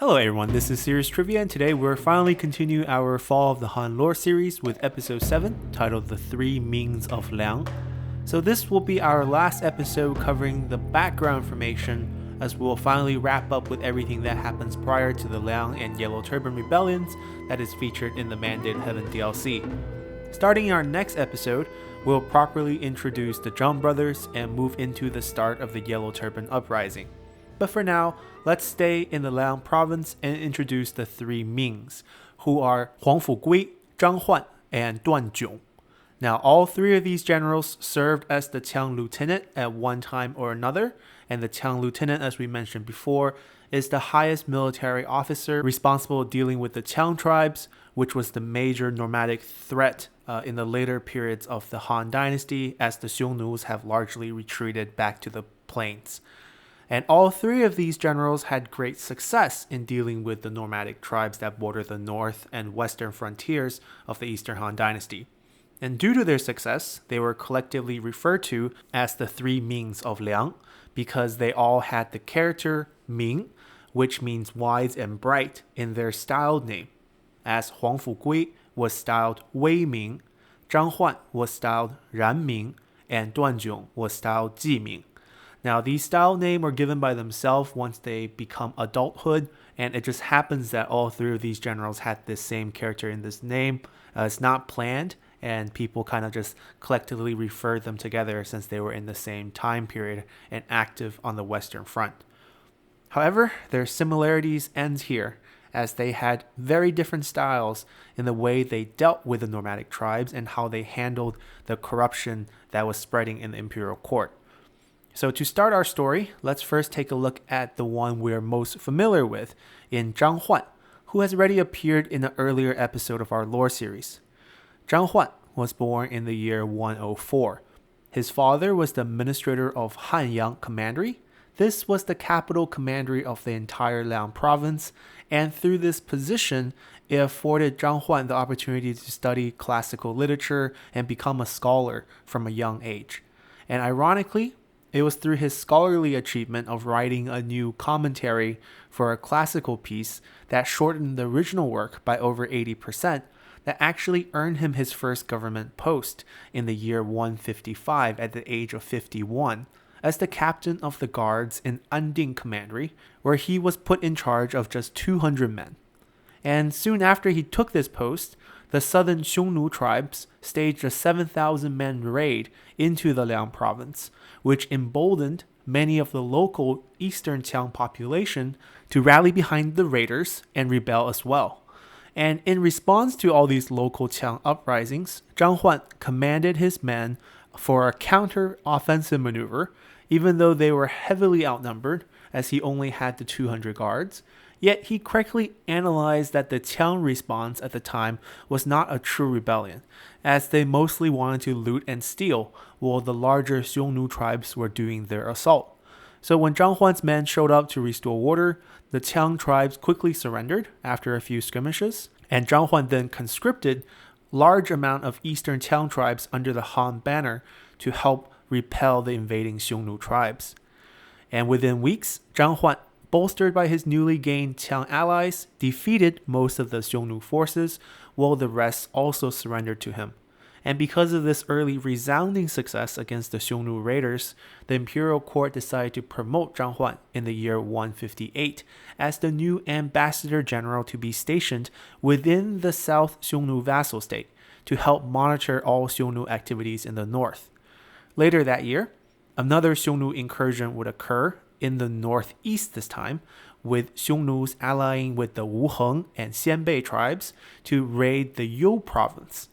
Hello everyone, this is Serious Trivia, and today we're finally continuing our Fall of the Han lore series with episode 7, titled The Three Mings of Liang. So this will be our last episode covering the background information, as we'll finally wrap up with everything that happens prior to the Liang and Yellow Turban rebellions that is featured in the Mandated Heaven DLC. Starting in our next episode, we'll properly introduce the Zhang brothers and move into the start of the Yellow Turban uprising. But for now, let's stay in the Liang province and introduce the three Mings, who are Huangfu Gui, Zhang Huan, and Duan Jiong. Now, all three of these generals served as the Qiang lieutenant at one time or another, and the Qiang lieutenant, as we mentioned before, is the highest military officer responsible dealing with the Qiang tribes, which was the major nomadic threat in the later periods of the Han dynasty, as the Xiongnus have largely retreated back to the plains. And all three of these generals had great success in dealing with the nomadic tribes that border the north and western frontiers of the Eastern Han dynasty. And due to their success, they were collectively referred to as the Three Mings of Liang, because they all had the character Ming, which means wise and bright, in their styled name, as Huangfu Gui was styled Wei Ming, Zhang Huan was styled Ran Ming, and Duan Jiong was styled Ji Ming. Now, these style names were given by themselves once they become adulthood, and it just happens that all three of these generals had this same character in this name. It's not planned, and people kind of just collectively referred them together since they were in the same time period and active on the Western Front. However, their similarities ends here, as they had very different styles in the way they dealt with the nomadic tribes and how they handled the corruption that was spreading in the imperial court. So to start our story, let's first take a look at the one we're most familiar with in Zhang Huan, who has already appeared in an earlier episode of our lore series. Zhang Huan was born in the year 104. His father was the administrator of Hanyang Commandery. This was the capital commandery of the entire Liang province, and through this position, it afforded Zhang Huan the opportunity to study classical literature and become a scholar from a young age. And ironically, it was through his scholarly achievement of writing a new commentary for a classical piece that shortened the original work by over 80% that actually earned him his first government post in the year 155 at the age of 51 as the captain of the guards in Anding Commandery, where he was put in charge of just 200 men. And soon after he took this post, the southern Xiongnu tribes staged a 7,000-man raid into the Liang province, which emboldened many of the local Eastern Qiang population to rally behind the raiders and rebel as well. And in response to all these local Qiang uprisings, Zhang Huan commanded his men for a counter-offensive maneuver, even though they were heavily outnumbered, as he only had the 200 guards. Yet he correctly analyzed that the Qiang response at the time was not a true rebellion, as they mostly wanted to loot and steal, while the larger Xiongnu tribes were doing their assault. So when Zhang Huan's men showed up to restore order, the Qiang tribes quickly surrendered after a few skirmishes, and Zhang Huan then conscripted large amount of Eastern Qiang tribes under the Han banner to help repel the invading Xiongnu tribes. And within weeks, Zhang Huan, bolstered by his newly gained Qiang allies, defeated most of the Xiongnu forces, while the rest also surrendered to him. And because of this early resounding success against the Xiongnu raiders, the imperial court decided to promote Zhang Huan in the year 158 as the new ambassador general to be stationed within the South Xiongnu vassal state to help monitor all Xiongnu activities in the north. Later that year, another Xiongnu incursion would occur in the northeast this time, with Xiongnu's allying with the Wuheng and Xianbei tribes to raid the You province.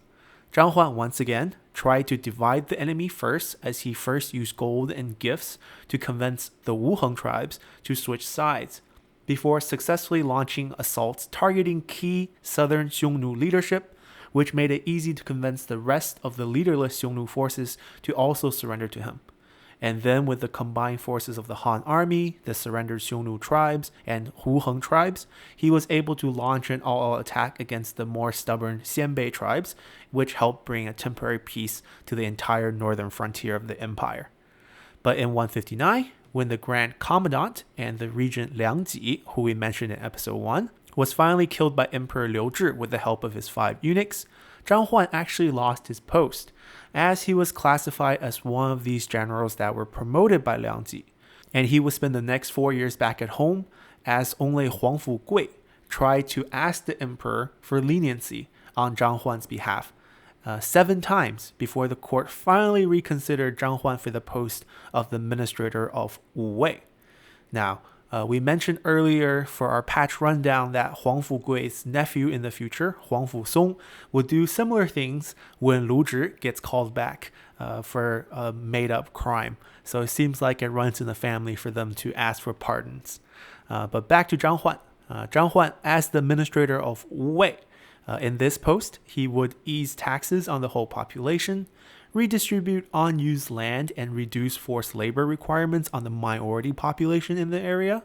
Zhang Huan once again tried to divide the enemy first, as he first used gold and gifts to convince the Wuheng tribes to switch sides, before successfully launching assaults targeting key southern Xiongnu leadership, which made it easy to convince the rest of the leaderless Xiongnu forces to also surrender to him. And then with the combined forces of the Han army, the surrendered Xiongnu tribes, and Wuheng tribes, he was able to launch an all-out attack against the more stubborn Xianbei tribes, which helped bring a temporary peace to the entire northern frontier of the empire. But in 159, when the Grand Commandant and the regent Liang Ji, who we mentioned in episode 1, was finally killed by Emperor Liu Zhi with the help of his 5 eunuchs, Zhang Huan actually lost his post, as he was classified as one of these generals that were promoted by Liang Ji, and he would spend the next 4 years back at home as only Huangfu Gui tried to ask the emperor for leniency on Zhang Huan's behalf, 7 times before the court finally reconsidered Zhang Huan for the post of the administrator of Wu Wei. Now, we mentioned earlier for our patch rundown that Huangfu Gui's nephew in the future, Huangfu Song, would do similar things when Lu Zhi gets called back for a made-up crime. So it seems like it runs in the family for them to ask for pardons. But back to Zhang Huan. Zhang Huan, as the administrator of Wu Wei, in this post, he would ease taxes on the whole population, redistribute unused land, and reduce forced labor requirements on the minority population in the area.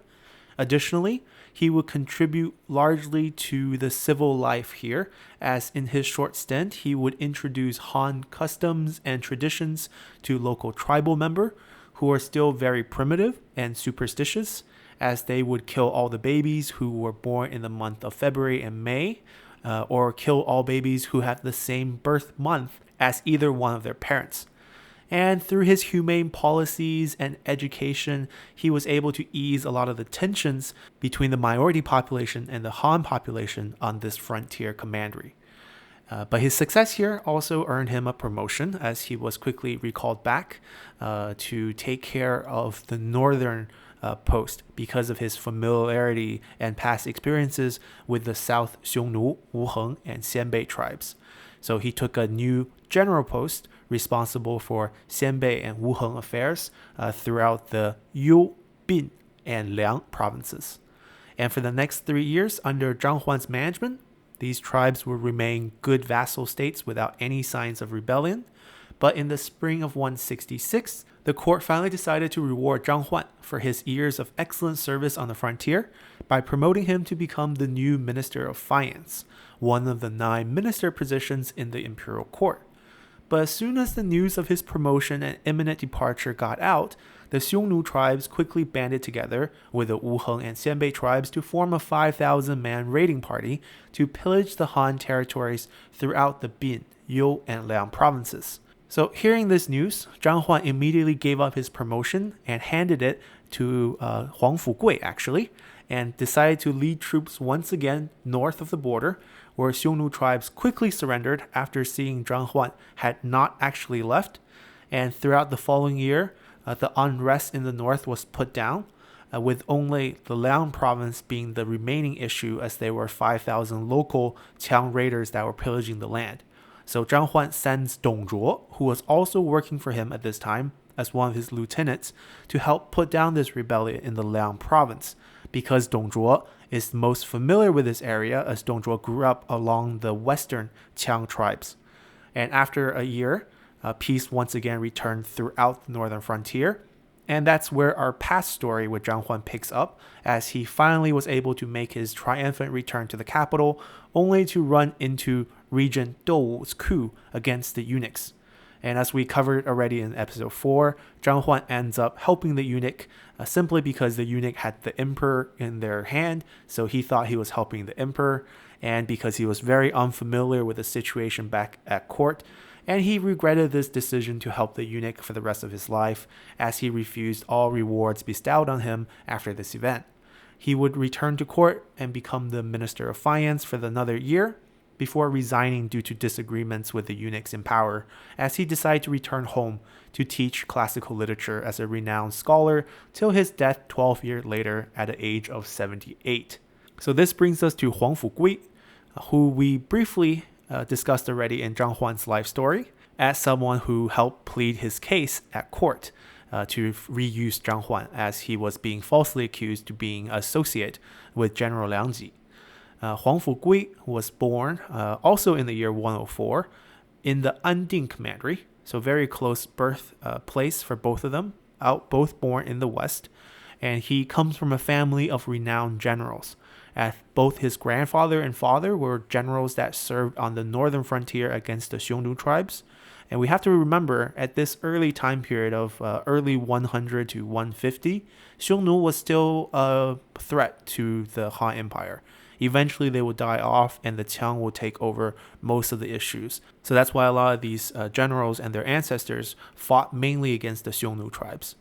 Additionally, he would contribute largely to the civil life here, as in his short stint, he would introduce Han customs and traditions to local tribal members who are still very primitive and superstitious, as they would kill all the babies who were born in the month of February and May, or kill all babies who had the same birth month as either one of their parents. And through his humane policies and education, he was able to ease a lot of the tensions between the minority population and the Han population on this frontier commandery. But his success here also earned him a promotion, as he was quickly recalled back to take care of the northern post because of his familiarity and past experiences with the South Xiongnu, Wuheng, and Xianbei tribes. So he took a new general post responsible for Xianbei and Wuheng affairs throughout the Yu, Bin, and Liang provinces. And for the next 3 years under Zhang Huan's management, these tribes would remain good vassal states without any signs of rebellion. But in the spring of 166, the court finally decided to reward Zhang Huan for his years of excellent service on the frontier by promoting him to become the new Minister of Finance, one of the 9 minister positions in the imperial court. But as soon as the news of his promotion and imminent departure got out, the Xiongnu tribes quickly banded together with the Wuheng and Xianbei tribes to form a 5,000-man raiding party to pillage the Han territories throughout the Bin, You, and Liang provinces. So hearing this news, Zhang Huan immediately gave up his promotion and handed it to Huangfu Gui, actually, and decided to lead troops once again north of the border, where Xiongnu tribes quickly surrendered after seeing Zhang Huan had not actually left. And throughout the following year, the unrest in the north was put down, with only the Liang province being the remaining issue, as there were 5,000 local Qiang raiders that were pillaging the land. So Zhang Huan sends Dong Zhuo, who was also working for him at this time as one of his lieutenants, to help put down this rebellion in the Liang province, because Dong Zhuo is most familiar with this area, as Dong Zhuo grew up along the western Qiang tribes. And after a year, peace once again returned throughout the northern frontier. And that's where our past story with Zhang Huan picks up, as he finally was able to make his triumphant return to the capital, only to run into Regent Dou's coup against the eunuchs. And as we covered already in episode 4, Zhang Huan ends up helping the eunuch simply because the eunuch had the emperor in their hand, so he thought he was helping the emperor, and because he was very unfamiliar with the situation back at court, and he regretted this decision to help the eunuch for the rest of his life, as he refused all rewards bestowed on him after this event. He would return to court and become the Minister of Finance for another year, before resigning due to disagreements with the eunuchs in power, as he decided to return home to teach classical literature as a renowned scholar till his death 12 years later at the age of 78. So this brings us to Huangfu Gui, who we briefly discussed already in Zhang Huan's life story, as someone who helped plead his case at court to reuse Zhang Huan, as he was being falsely accused to being associate with General Liang Ji. Huangfu Gui was born also in the year 104 in the Anding commandery, so very close birth place for both of them, both born in the west. And he comes from a family of renowned generals, as both his grandfather and father were generals that served on the northern frontier against the Xiongnu tribes, And we have to remember, at this early time period of early 100 to 150, Xiongnu was still a threat to the Han Empire. Eventually, they will die off, and the Qiang will take over most of the issues. So that's why a lot of these generals and their ancestors fought mainly against the Xiongnu tribes.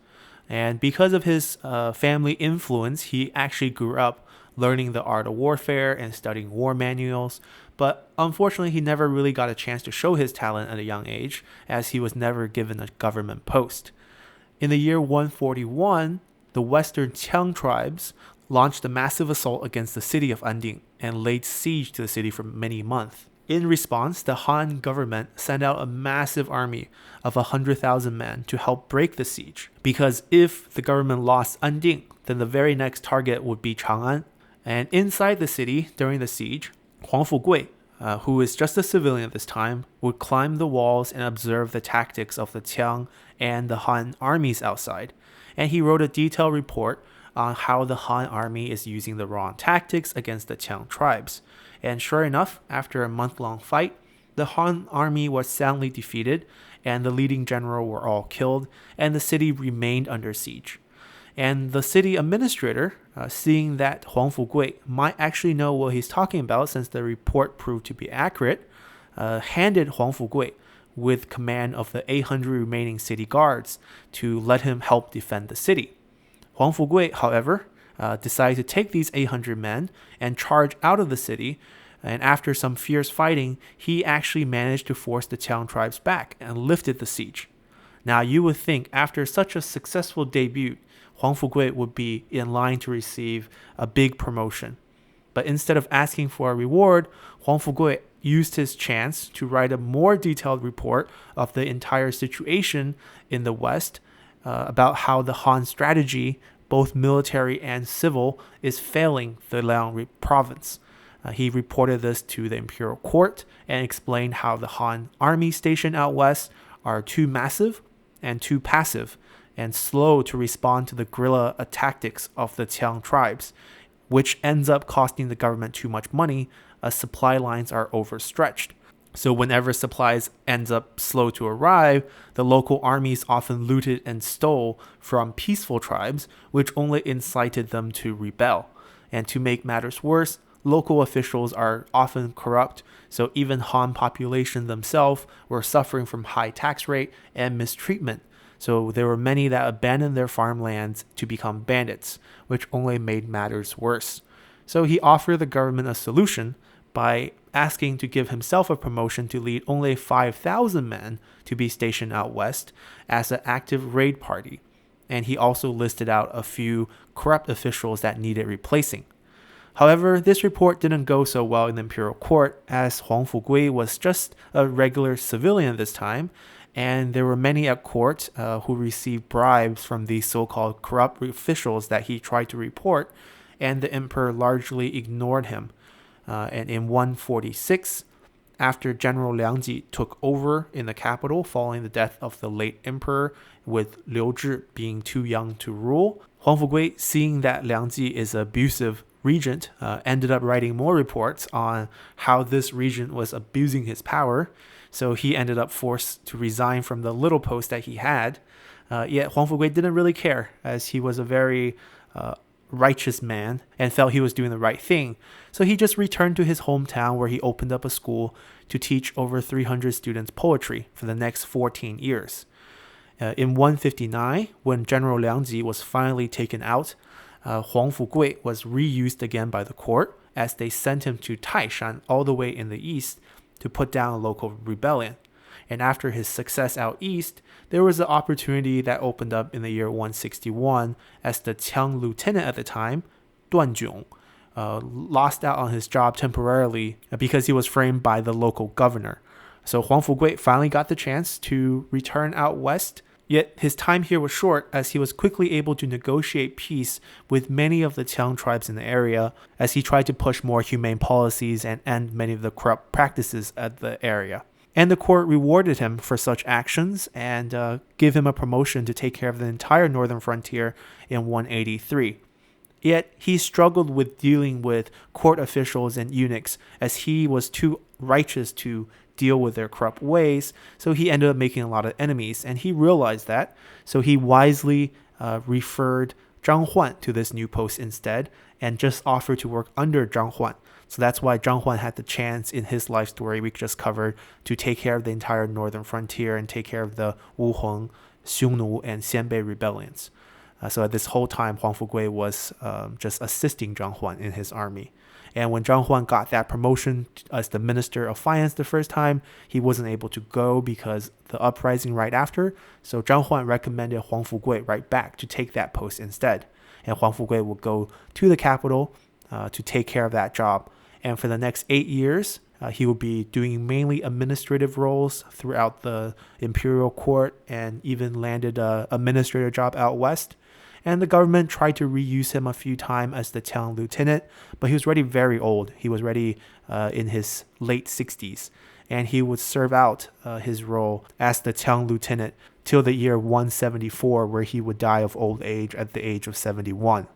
And because of his family influence, he actually grew up learning the art of warfare and studying war manuals. But unfortunately, he never really got a chance to show his talent at a young age, as he was never given a government post. In the year 141, the Western Qiang tribes launched a massive assault against the city of Anding and laid siege to the city for many months. In response, the Han government sent out a massive army of 100,000 men to help break the siege, because if the government lost Anding, then the very next target would be Chang'an. And inside the city during the siege, Huangfu Gui, who is just a civilian at this time, would climb the walls and observe the tactics of the Qiang and the Han armies outside. And he wrote a detailed report on how the Han army is using the wrong tactics against the Qiang tribes. And sure enough, after a month-long fight, the Han army was soundly defeated, and the leading general were all killed, and the city remained under siege. And the city administrator, seeing that Huangfu Gui might actually know what he's talking about since the report proved to be accurate, handed Huangfu Gui with command of the 800 remaining city guards to let him help defend the city. Huangfu Gui, however, decided to take these 800 men and charge out of the city, and after some fierce fighting, he actually managed to force the Qiang tribes back and lifted the siege. Now, you would think after such a successful debut, Huangfu Gui would be in line to receive a big promotion. But instead of asking for a reward, Huangfu Gui used his chance to write a more detailed report of the entire situation in the West, about how the Han strategy, both military and civil, is failing the Liang province. He reported this to the imperial court and explained how the Han army stationed out west are too massive and too passive and slow to respond to the guerrilla tactics of the Qiang tribes, which ends up costing the government too much money as supply lines are overstretched. So whenever supplies ends up slow to arrive, the local armies often looted and stole from peaceful tribes, which only incited them to rebel. And to make matters worse, local officials are often corrupt, so even Han population themselves were suffering from high tax rate and mistreatment. So there were many that abandoned their farmlands to become bandits, which only made matters worse. So he offered the government a solution by asking to give himself a promotion to lead only 5,000 men to be stationed out west as an active raid party. And he also listed out a few corrupt officials that needed replacing. However, this report didn't go so well in the imperial court, as Huangfu Gui was just a regular civilian at this time, and there were many at court who received bribes from these so-called corrupt officials that he tried to report, and the emperor largely ignored him. And in 146, after General Liang took over in the capital following the death of the late emperor, with Liu Zhi being too young to rule, Huangfu Gui, seeing that Liang is an abusive regent, ended up writing more reports on how this regent was abusing his power. So he ended up forced to resign from the little post that he had. Yet Huangfu Gui didn't really care, as he was a very righteous man and felt he was doing the right thing. So he just returned to his hometown, where he opened up a school to teach over 300 students poetry for the next 14 years. In 159, when General Liang was finally taken out, Huangfu Gui was reused again by the court, as they sent him to Taishan, all the way in the east, to put down a local rebellion. And after his success out east, there was an opportunity that opened up in the year 161, as the Qiang lieutenant at the time, Duan, lost out on his job temporarily because he was framed by the local governor. So Huangfu Gui finally got the chance to return out west, yet his time here was short, as he was quickly able to negotiate peace with many of the Qiang tribes in the area, as he tried to push more humane policies and end many of the corrupt practices at the area. And the court rewarded him for such actions and gave him a promotion to take care of the entire northern frontier in 183. Yet he struggled with dealing with court officials and eunuchs, as he was too righteous to deal with their corrupt ways. So he ended up making a lot of enemies, and he realized that. So he wisely referred Zhang Huan to this new post instead, and just offered to work under Zhang Huan. So that's why Zhang Huan had the chance in his life story we just covered to take care of the entire northern frontier and take care of the Wuheng, Xiongnu, and Xianbei rebellions. So at this whole time, Huangfu Gui was just assisting Zhang Huan in his army. And when Zhang Huan got that promotion as the Minister of Finance the first time, he wasn't able to go because the uprising right after. So Zhang Huan recommended Huangfu Gui right back to take that post instead. And Huangfu Gui would go to the capital to take care of that job. And for the next 8 years, he would be doing mainly administrative roles throughout the imperial court and even landed an administrator job out west. And the government tried to reuse him a few times as the town lieutenant, but he was already very old. He was already in his late 60s, and he would serve out his role as the town lieutenant till the year 174, where he would die of old age at the age of 71.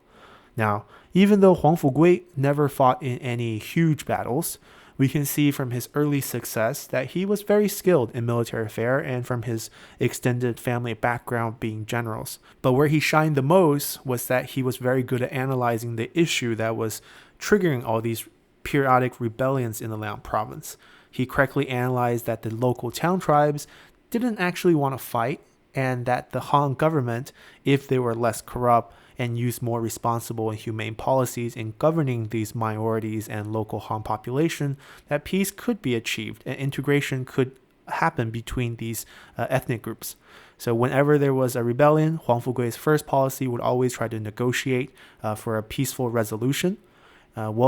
Now, even though Huangfu Gui never fought in any huge battles, we can see from his early success that he was very skilled in military affairs and from his extended family background being generals. But where he shined the most was that he was very good at analyzing the issue that was triggering all these periodic rebellions in the Liang province. He correctly analyzed that the local town tribes didn't actually want to fight, and that the Han government, if they were less corrupt and used more responsible and humane policies in governing these minorities and local Han population, that peace could be achieved and integration could happen between these ethnic groups. So whenever there was a rebellion, Huangfu Gui's first policy would always try to negotiate for a peaceful resolution.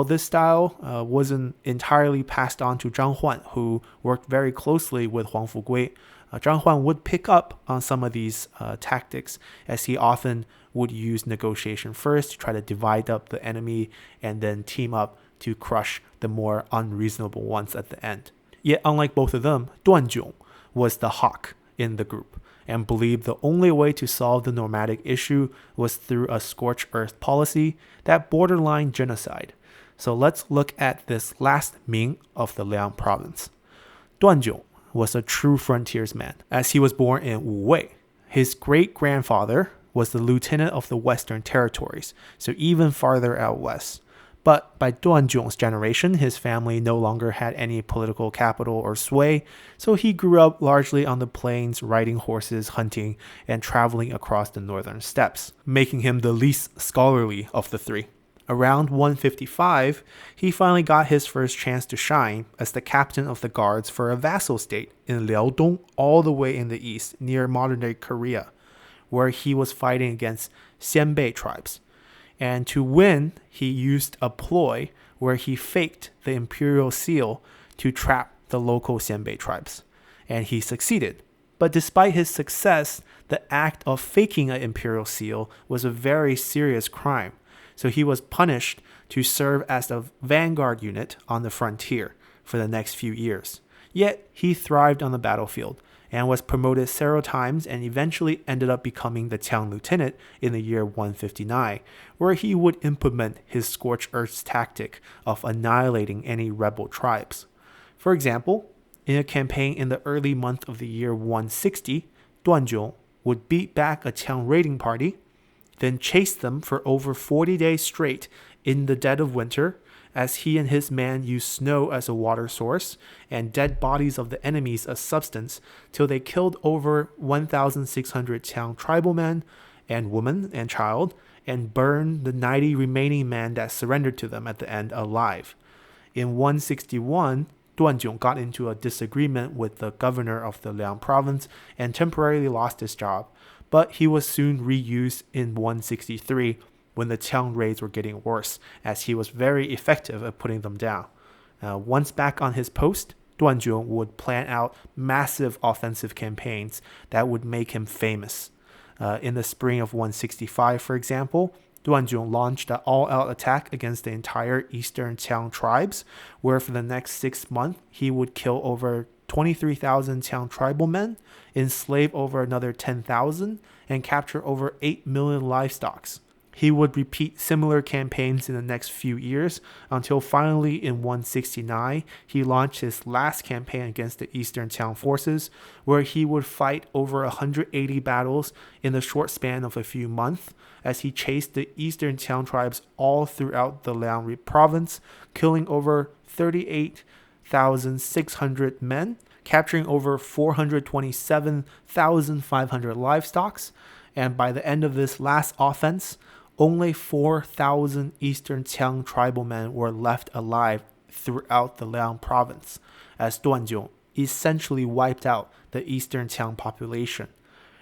This style wasn't entirely passed on to Zhang Huan, who worked very closely with Huangfu Gui. Zhang Huan would pick up on some of these tactics, as he often would use negotiation first to try to divide up the enemy and then team up to crush the more unreasonable ones at the end. Yet, unlike both of them, Duan was the hawk in the group and believed the only way to solve the nomadic issue was through a scorched earth policy that borderline genocide. So let's look at this last Ming of the Liang province. Duan was a true frontiersman, as he was born in Wuwei. His great-grandfather was the lieutenant of the Western Territories, so even farther out west. But by Duan's generation, his family no longer had any political capital or sway, so he grew up largely on the plains, riding horses, hunting, and traveling across the northern steppes, making him the least scholarly of the three. Around 155, he finally got his first chance to shine as the captain of the guards for a vassal state in Liaodong, all the way in the east, near modern-day Korea, where he was fighting against Xianbei tribes. And to win, he used a ploy where he faked the imperial seal to trap the local Xianbei tribes. And he succeeded. But despite his success, the act of faking an imperial seal was a very serious crime. So he was punished to serve as a vanguard unit on the frontier for the next few years. Yet he thrived on the battlefield and was promoted several times and eventually ended up becoming the town lieutenant in the year 159, where he would implement his scorched earth tactic of annihilating any rebel tribes. For example, in a campaign in the early month of the year 160, Duan would beat back a town raiding party, then chased them for over 40 days straight in the dead of winter, as he and his men used snow as a water source and dead bodies of the enemies as substance, till they killed over 1,600 town tribal men and women and child, and burned the 90 remaining men that surrendered to them at the end alive. In 161, Duan got into a disagreement with the governor of the Liang province and temporarily lost his job, but he was soon reused in 163 when the town raids were getting worse, as he was very effective at putting them down. Once back on his post, Duan would plan out massive offensive campaigns that would make him famous. In the spring of 165, for example, Duan launched an all-out attack against the entire eastern town tribes, where for the next 6 months, he would kill over 23,000 town tribal men, enslave over another 10,000, and capture over 8 million livestock. He would repeat similar campaigns in the next few years until finally in 169 he launched his last campaign against the Eastern Qiang forces, where he would fight over 180 battles in the short span of a few months as he chased the Eastern Qiang tribes all throughout the Liang province, killing over 38,600 men, capturing over 427,500 livestock, and by the end of this last offense, only 4,000 Eastern Qiang tribal men were left alive throughout the Liang province, as Duan essentially wiped out the Eastern Qiang population.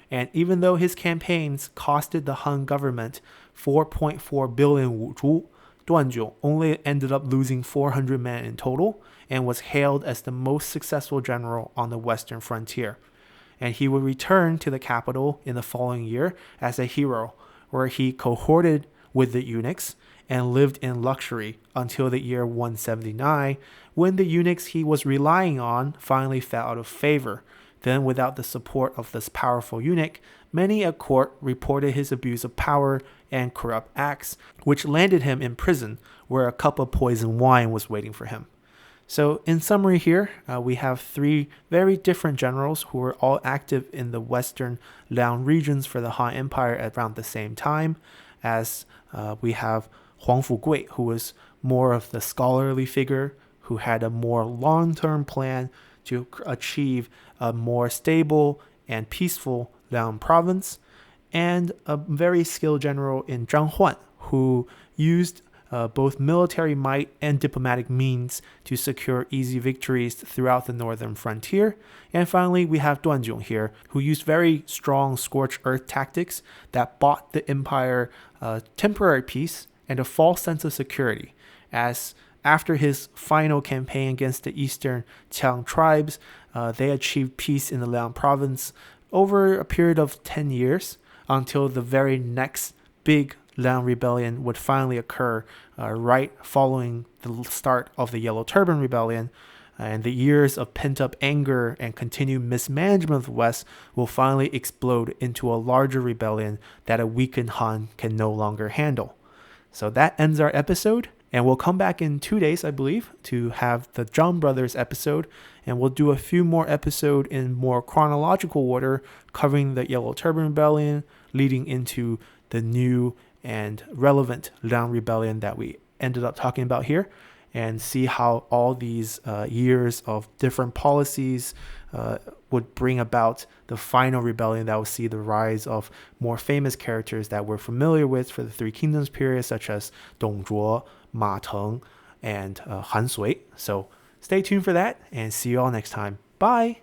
And even though his campaigns costed the Han government 4.4 billion wu zhu, Duan only ended up losing 400 men in total and was hailed as the most successful general on the western frontier. And he would return to the capital in the following year as a hero, where he cohorted with the eunuchs and lived in luxury until the year 179, when the eunuchs he was relying on finally fell out of favor. Then, without the support of this powerful eunuch, many at court reported his abuse of power and corrupt acts, which landed him in prison, where a cup of poisoned wine was waiting for him. So in summary here, we have three very different generals who were all active in the western Liang regions for the Han Empire at around the same time, as we have Huangfu Gui, who was more of the scholarly figure, who had a more long-term plan to achieve a more stable and peaceful Liang province, and a very skilled general in Zhang Huan, who used both military might and diplomatic means to secure easy victories throughout the northern frontier. And finally, we have Duan here, who used very strong scorched earth tactics that bought the empire temporary peace and a false sense of security, as after his final campaign against the Eastern Qiang tribes, they achieved peace in the Liang province over a period of 10 years until the very next big Liang rebellion would finally occur right following the start of the Yellow Turban Rebellion. And the years of pent-up anger and continued mismanagement of the West will finally explode into a larger rebellion that a weakened Han can no longer handle. So that ends our episode. And we'll come back in 2 days, I believe, to have the Zhang brothers episode. And we'll do a few more episodes in more chronological order, covering the Yellow Turban Rebellion, leading into the new and relevant Liang Rebellion that we ended up talking about here, and see how all these years of different policies would bring about the final rebellion that will see the rise of more famous characters that we're familiar with for the Three Kingdoms period, such as Dong Zhuo, Ma Teng, and Han Sui. So stay tuned for that, and see you all next time. Bye!